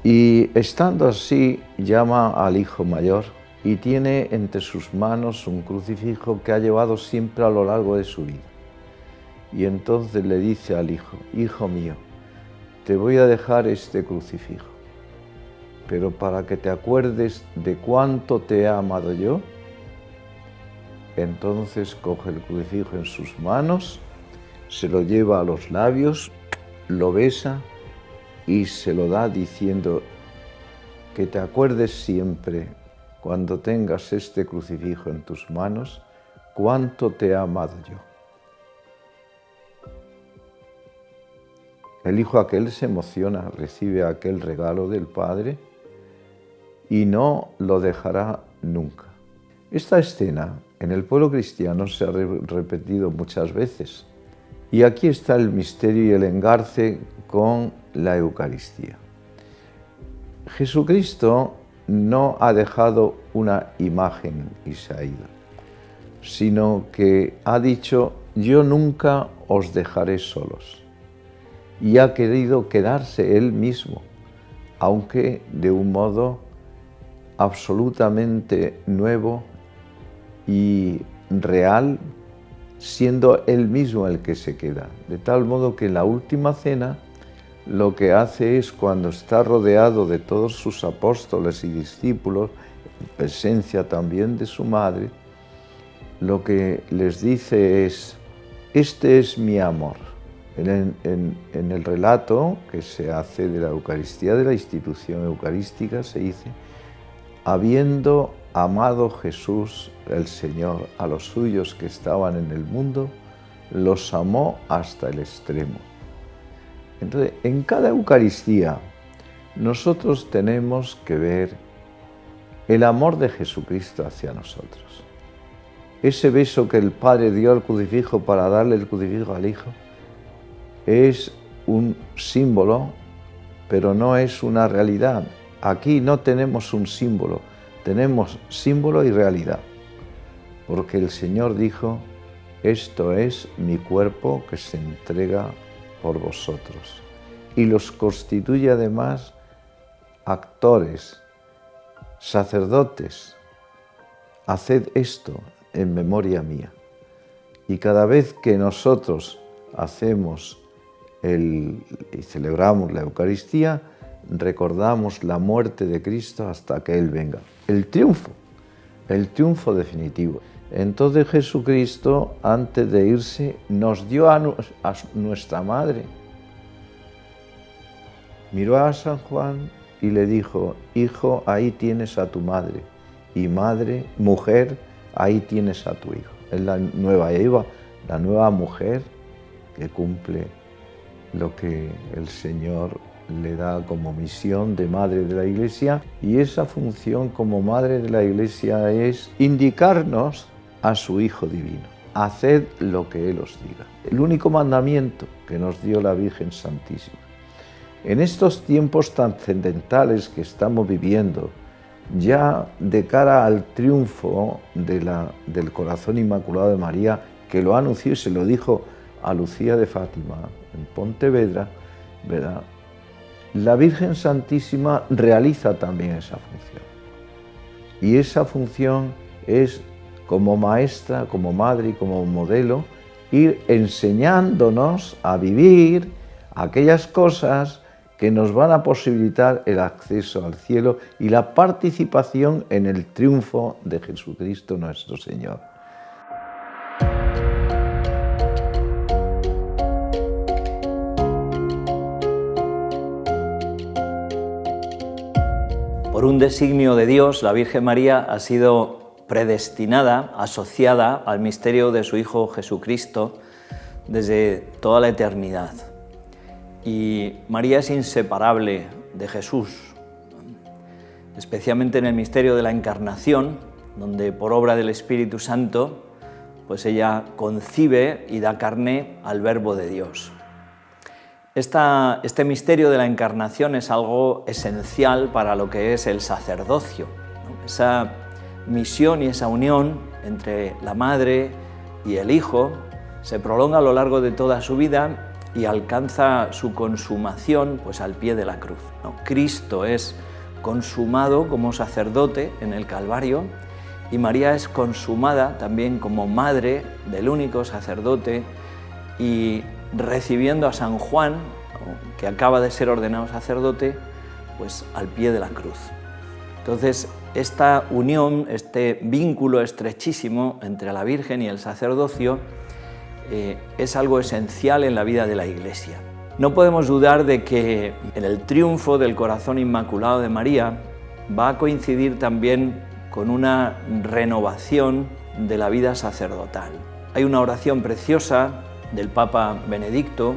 Y estando así, llama al hijo mayor y tiene entre sus manos un crucifijo que ha llevado siempre a lo largo de su vida. Y entonces le dice al hijo: hijo mío, te voy a dejar este crucifijo, pero para que te acuerdes de cuánto te he amado yo. Entonces coge el crucifijo en sus manos, se lo lleva a los labios, lo besa y se lo da diciendo: que te acuerdes siempre, cuando tengas este crucifijo en tus manos, cuánto te he amado yo. El hijo aquel se emociona, recibe aquel regalo del Padre y no lo dejará nunca. Esta escena en el pueblo cristiano se ha repetido muchas veces, y aquí está el misterio y el engarce con la Eucaristía. Jesucristo no ha dejado una imagen y se ha ido, sino que ha dicho: yo nunca os dejaré solos. Y ha querido quedarse Él mismo, aunque de un modo absolutamente nuevo y real, siendo Él mismo el que se queda. De tal modo que en la última cena lo que hace es, cuando está rodeado de todos sus apóstoles y discípulos, en presencia también de su madre, lo que les dice es: este es mi amor, En el relato que se hace de la Eucaristía, de la institución eucarística, se dice: habiendo amado Jesús, el Señor, a los suyos que estaban en el mundo, los amó hasta el extremo. Entonces, en cada Eucaristía, nosotros tenemos que ver el amor de Jesucristo hacia nosotros. Ese beso que el Padre dio al crucifijo para darle el crucifijo al Hijo es un símbolo, pero no es una realidad. Aquí no tenemos un símbolo, tenemos símbolo y realidad. Porque el Señor dijo: esto es mi cuerpo que se entrega por vosotros. Y los constituye además actores, sacerdotes. Haced esto en memoria mía. Y cada vez que nosotros hacemos y celebramos la Eucaristía, recordamos la muerte de Cristo hasta que Él venga. El triunfo definitivo. Entonces Jesucristo, antes de irse, nos dio a nuestra madre. Miró a San Juan y le dijo: hijo, ahí tienes a tu madre, y madre, mujer, ahí tienes a tu hijo. Es la nueva Eva, la nueva mujer que cumple lo que el Señor le da como misión de madre de la Iglesia, y esa función como madre de la Iglesia es indicarnos a su Hijo Divino. Haced lo que Él os diga. El único mandamiento que nos dio la Virgen Santísima. En estos tiempos trascendentales que estamos viviendo, ya de cara al triunfo del Corazón Inmaculado de María, que lo anunció y se lo dijo a Lucía de Fátima en Pontevedra, ¿verdad? La Virgen Santísima realiza también esa función. Y esa función es, como maestra, como madre y como modelo, ir enseñándonos a vivir aquellas cosas que nos van a posibilitar el acceso al cielo y la participación en el triunfo de Jesucristo nuestro Señor. Por un designio de Dios, la Virgen María ha sido predestinada, asociada al misterio de su Hijo Jesucristo desde toda la eternidad. Y María es inseparable de Jesús, especialmente en el misterio de la Encarnación, donde por obra del Espíritu Santo, pues ella concibe y da carne al Verbo de Dios. Este misterio de la Encarnación es algo esencial para lo que es el sacerdocio, ¿no? Esa misión y esa unión entre la Madre y el Hijo se prolonga a lo largo de toda su vida y alcanza su consumación pues al pie de la cruz, ¿no? Cristo es consumado como sacerdote en el Calvario y María es consumada también como madre del único sacerdote y recibiendo a San Juan, ¿no?, que acaba de ser ordenado sacerdote, pues al pie de la cruz. Entonces, esta unión, este vínculo estrechísimo entre la Virgen y el sacerdocio es algo esencial en la vida de la Iglesia. No podemos dudar de que en el triunfo del Corazón Inmaculado de María va a coincidir también con una renovación de la vida sacerdotal. Hay una oración preciosa del Papa Benedicto,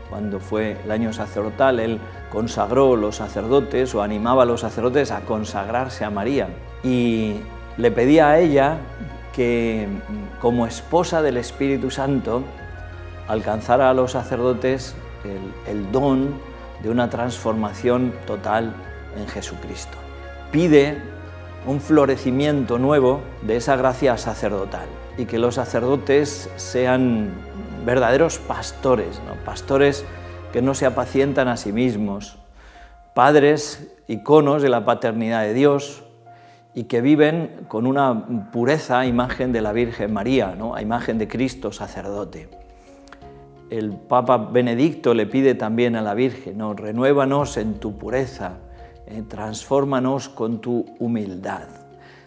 cuando fue el año sacerdotal, él consagró los sacerdotes o animaba a los sacerdotes a consagrarse a María y le pedía a ella que como esposa del Espíritu Santo alcanzara a los sacerdotes el don de una transformación total en Jesucristo. Pide un florecimiento nuevo de esa gracia sacerdotal y que los sacerdotes sean verdaderos pastores, ¿no? Pastores que no se apacientan a sí mismos, padres, iconos de la paternidad de Dios y que viven con una pureza a imagen de la Virgen María, ¿no?, a imagen de Cristo sacerdote. El Papa Benedicto le pide también a la Virgen, ¿no?, renuévanos en tu pureza, transfórmanos con tu humildad.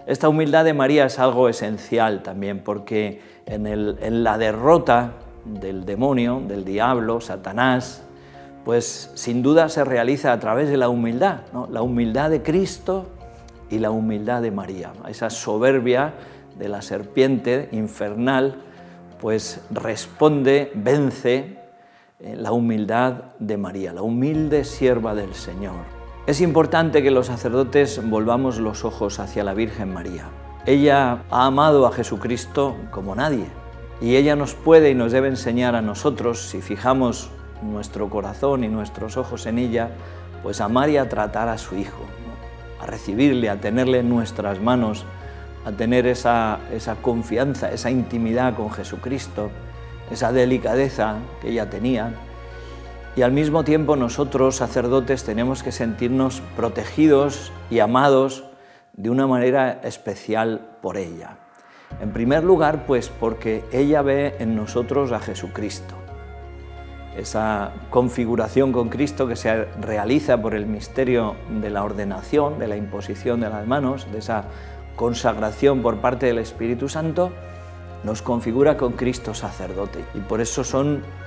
Esta humildad de María es algo esencial también porque en la derrota del demonio, del diablo, Satanás, pues sin duda se realiza a través de la humildad, ¿no? La humildad de Cristo y la humildad de María. Esa soberbia de la serpiente infernal, pues responde, vence la humildad de María, la humilde sierva del Señor. Es importante que los sacerdotes volvamos los ojos hacia la Virgen María. Ella ha amado a Jesucristo como nadie, y ella nos puede y nos debe enseñar a nosotros, si fijamos nuestro corazón y nuestros ojos en ella, pues a amar y a tratar a su Hijo, ¿no? A recibirle, a tenerle en nuestras manos, a tener esa confianza, esa intimidad con Jesucristo, esa delicadeza que ella tenía. Y al mismo tiempo nosotros, sacerdotes, tenemos que sentirnos protegidos y amados de una manera especial por ella. En primer lugar, pues porque ella ve en nosotros a Jesucristo. Esa configuración con Cristo que se realiza por el misterio de la ordenación, de la imposición de las manos, de esa consagración por parte del Espíritu Santo, nos configura con Cristo sacerdote. Y por eso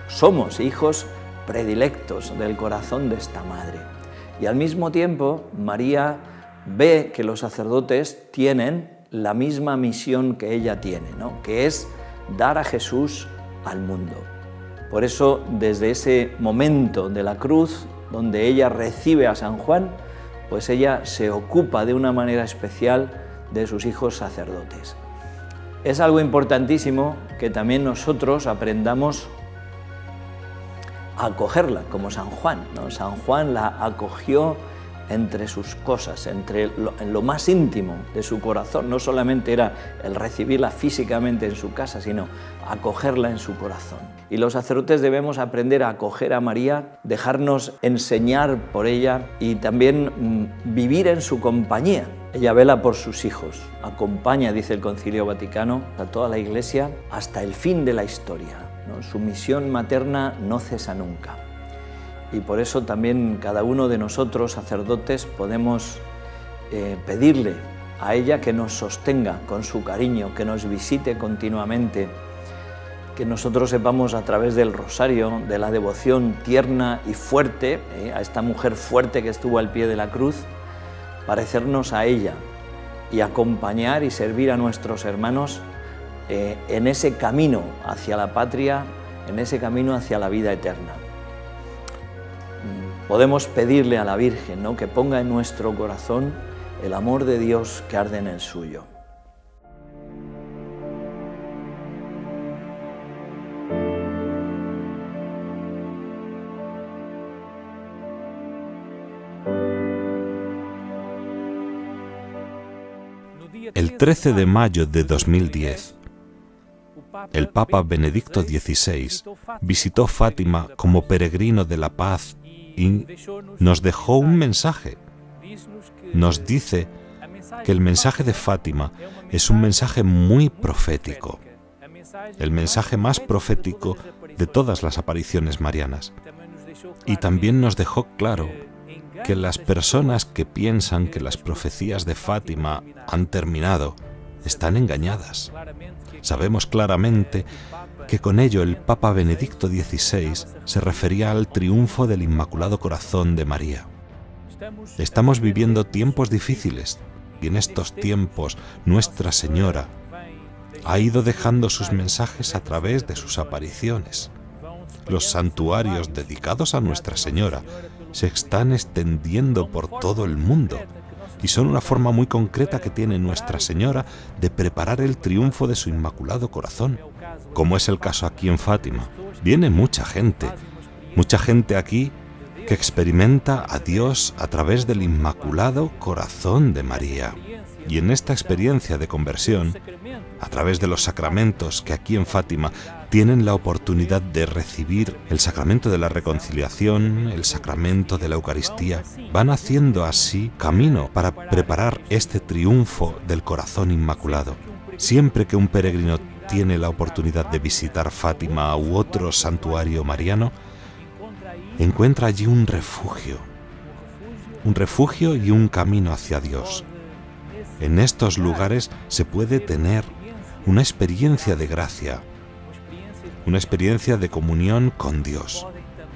somos hijos predilectos del corazón de esta madre. Y al mismo tiempo, María ve que los sacerdotes tienen la misma misión que ella tiene, ¿no? Que es dar a Jesús al mundo. Por eso, desde ese momento de la cruz, donde ella recibe a San Juan, pues ella se ocupa de una manera especial de sus hijos sacerdotes. Es algo importantísimo que también nosotros aprendamos a acogerla, como San Juan, ¿no? San Juan la acogió entre sus cosas, en lo más íntimo de su corazón. No solamente era el recibirla físicamente en su casa, sino acogerla en su corazón. Y los sacerdotes debemos aprender a acoger a María, dejarnos enseñar por ella y también vivir en su compañía. Ella vela por sus hijos, acompaña, dice el Concilio Vaticano, a toda la Iglesia hasta el fin de la historia, ¿no? Su misión materna no cesa nunca. Y por eso también cada uno de nosotros, sacerdotes, podemos pedirle a ella que nos sostenga con su cariño, que nos visite continuamente, que nosotros sepamos a través del rosario, de la devoción tierna y fuerte, a esta mujer fuerte que estuvo al pie de la cruz, parecernos a ella y acompañar y servir a nuestros hermanos en ese camino hacia la patria, en ese camino hacia la vida eterna. Podemos pedirle a la Virgen, ¿no?, que ponga en nuestro corazón el amor de Dios que arde en el suyo. El 13 de mayo de 2010, el Papa Benedicto XVI visitó Fátima como peregrino de la paz y nos dejó un mensaje. Nos dice que el mensaje de Fátima es un mensaje muy profético, el mensaje más profético de todas las apariciones marianas. Y también nos dejó claro que las personas que piensan que las profecías de Fátima han terminado están engañadas. Sabemos claramente que con ello el Papa Benedicto XVI se refería al triunfo del Inmaculado Corazón de María. Estamos viviendo tiempos difíciles y en estos tiempos Nuestra Señora ha ido dejando sus mensajes a través de sus apariciones. Los santuarios dedicados a Nuestra Señora se están extendiendo por todo el mundo y son una forma muy concreta que tiene Nuestra Señora de preparar el triunfo de su Inmaculado Corazón, como es el caso aquí en Fátima. Viene mucha gente aquí que experimenta a Dios a través del Inmaculado Corazón de María. Y en esta experiencia de conversión, a través de los sacramentos que aquí en Fátima tienen la oportunidad de recibir el sacramento de la reconciliación, el sacramento de la Eucaristía, van haciendo así camino para preparar este triunfo del corazón inmaculado. Siempre que un peregrino tiene la oportunidad de visitar Fátima u otro santuario mariano, encuentra allí un refugio y un camino hacia Dios. En estos lugares se puede tener una experiencia de gracia, una experiencia de comunión con Dios.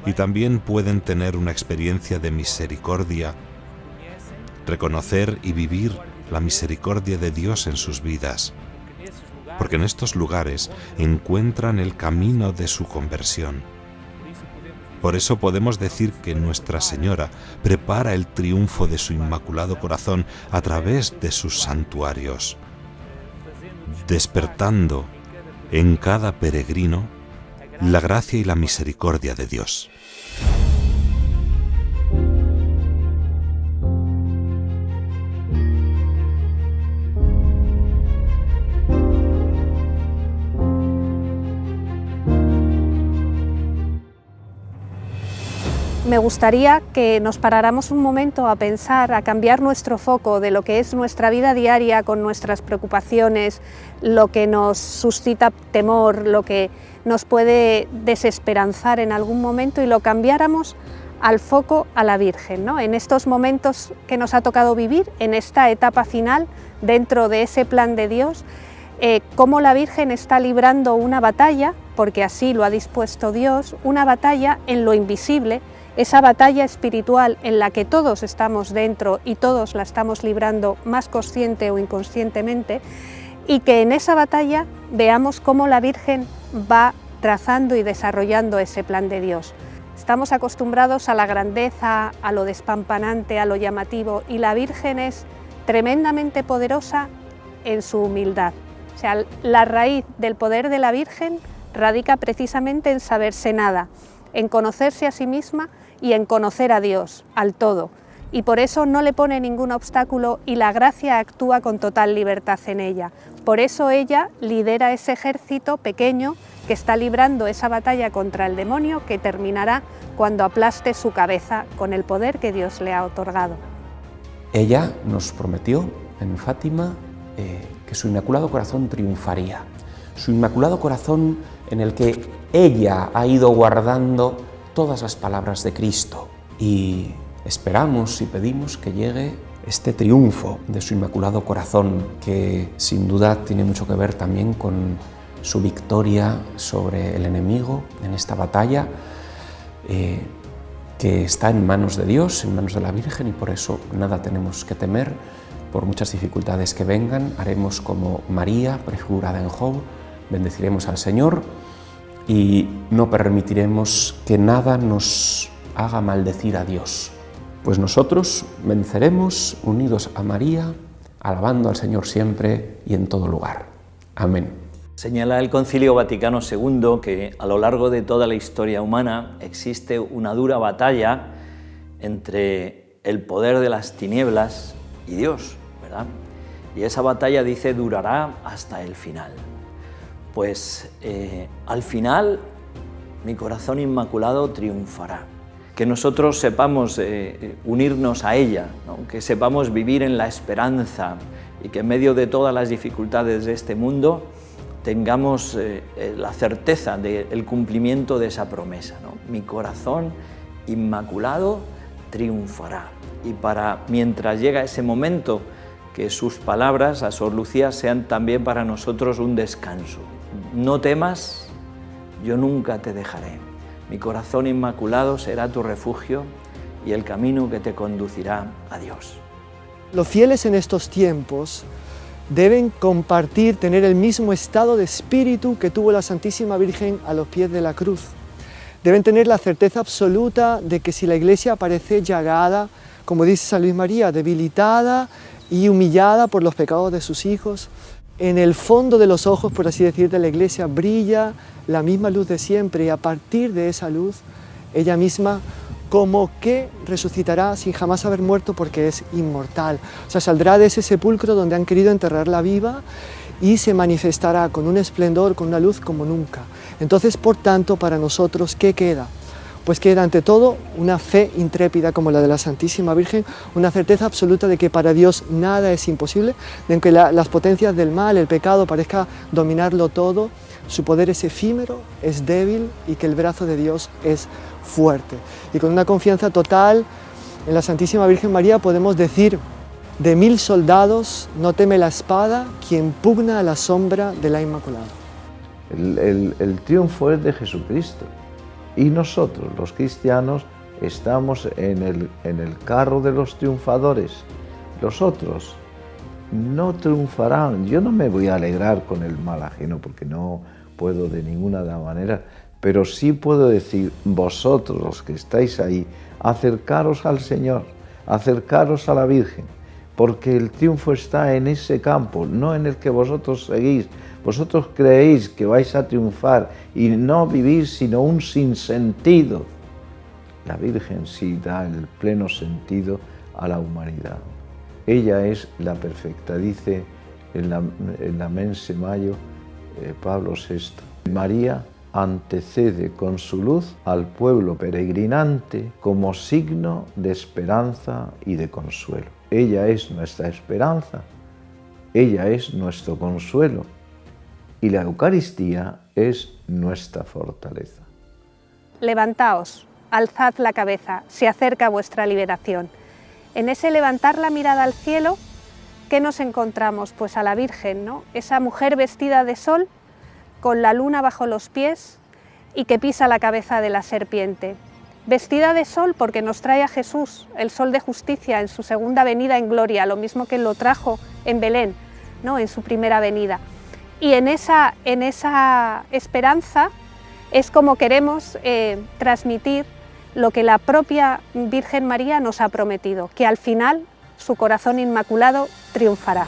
Y también pueden tener una experiencia de misericordia, reconocer y vivir la misericordia de Dios en sus vidas, porque en estos lugares encuentran el camino de su conversión. Por eso podemos decir que Nuestra Señora prepara el triunfo de su Inmaculado Corazón a través de sus santuarios, despertando en cada peregrino la gracia y la misericordia de Dios. Me gustaría que nos paráramos un momento a pensar, a cambiar nuestro foco de lo que es nuestra vida diaria con nuestras preocupaciones, lo que nos suscita temor, lo que nos puede desesperanzar en algún momento, y lo cambiáramos al foco a la Virgen, ¿no? En estos momentos que nos ha tocado vivir, en esta etapa final, dentro de ese plan de Dios, cómo la Virgen está librando una batalla, porque así lo ha dispuesto Dios, una batalla en lo invisible, esa batalla espiritual en la que todos estamos dentro y todos la estamos librando más consciente o inconscientemente, y que en esa batalla veamos cómo la Virgen va trazando y desarrollando ese plan de Dios. Estamos acostumbrados a la grandeza, a lo despampanante, a lo llamativo, y la Virgen es tremendamente poderosa en su humildad. O sea, la raíz del poder de la Virgen radica precisamente en saberse nada, en conocerse a sí misma y en conocer a Dios, al todo. Y por eso no le pone ningún obstáculo y la gracia actúa con total libertad en ella. Por eso ella lidera ese ejército pequeño que está librando esa batalla contra el demonio, que terminará cuando aplaste su cabeza con el poder que Dios le ha otorgado. Ella nos prometió en Fátima que su Inmaculado Corazón triunfaría. Su Inmaculado Corazón en el que ella ha ido guardando todas las palabras de Cristo, y esperamos y pedimos que llegue este triunfo de su Inmaculado Corazón, que sin duda tiene mucho que ver también con su victoria sobre el enemigo en esta batalla, que está en manos de Dios, en manos de la Virgen, y por eso nada tenemos que temer. Por muchas dificultades que vengan, haremos como María, prefigurada en Job, bendeciremos al Señor y no permitiremos que nada nos haga maldecir a Dios. Pues nosotros venceremos unidos a María, alabando al Señor siempre y en todo lugar. Amén. Señala el Concilio Vaticano II que a lo largo de toda la historia humana existe una dura batalla entre el poder de las tinieblas y Dios, ¿verdad? Y esa batalla, dice, durará hasta el final. Pues al final mi corazón inmaculado triunfará. Que nosotros sepamos unirnos a ella, ¿no? Que sepamos vivir en la esperanza y que en medio de todas las dificultades de este mundo tengamos la certeza del cumplimiento de esa promesa, ¿no? Mi corazón inmaculado triunfará. Y mientras llega ese momento, que sus palabras a Sor Lucía sean también para nosotros un descanso. No temas, yo nunca te dejaré. Mi corazón inmaculado será tu refugio y el camino que te conducirá a Dios. Los fieles en estos tiempos deben compartir, tener el mismo estado de espíritu que tuvo la Santísima Virgen a los pies de la cruz. Deben tener la certeza absoluta de que si la Iglesia aparece llagada, como dice San Luis María, debilitada y humillada por los pecados de sus hijos, en el fondo de los ojos, por así decir, de la Iglesia brilla la misma luz de siempre, y a partir de esa luz, ella misma como que resucitará sin jamás haber muerto, porque es inmortal. O sea, saldrá de ese sepulcro donde han querido enterrarla viva y se manifestará con un esplendor, con una luz como nunca. Entonces, por tanto, para nosotros, ¿qué queda? Pues queda ante todo una fe intrépida como la de la Santísima Virgen, una certeza absoluta de que para Dios nada es imposible, de que las potencias del mal, el pecado, parezca dominarlo todo. Su poder es efímero, es débil, y que el brazo de Dios es fuerte. Y con una confianza total en la Santísima Virgen María podemos decir: de 1000 soldados no teme la espada quien pugna a la sombra de la Inmaculada. El triunfo es de Jesucristo. Y nosotros, los cristianos, estamos en el carro de los triunfadores. Los otros no triunfarán. Yo no me voy a alegrar con el mal ajeno porque no puedo de ninguna manera, pero sí puedo decir, vosotros los que estáis ahí, acercaros al Señor, acercaros a la Virgen, porque el triunfo está en ese campo, no en el que vosotros seguís. Vosotros creéis que vais a triunfar y no vivís sino un sinsentido. La Virgen sí da el pleno sentido a la humanidad. Ella es la perfecta, dice en la Mense Mayo Pablo VI. María antecede con su luz al pueblo peregrinante como signo de esperanza y de consuelo. Ella es nuestra esperanza, ella es nuestro consuelo y la Eucaristía es nuestra fortaleza. Levantaos, alzad la cabeza, se acerca vuestra liberación. En ese levantar la mirada al cielo, ¿qué nos encontramos? Pues a la Virgen, ¿no? Esa mujer vestida de sol, con la luna bajo los pies y que pisa la cabeza de la serpiente. Vestida de sol porque nos trae a Jesús, el sol de justicia, en su segunda venida en gloria, lo mismo que lo trajo en Belén, ¿no? En su primera venida. Y en esa esperanza es como queremos transmitir lo que la propia Virgen María nos ha prometido, que al final su corazón inmaculado triunfará.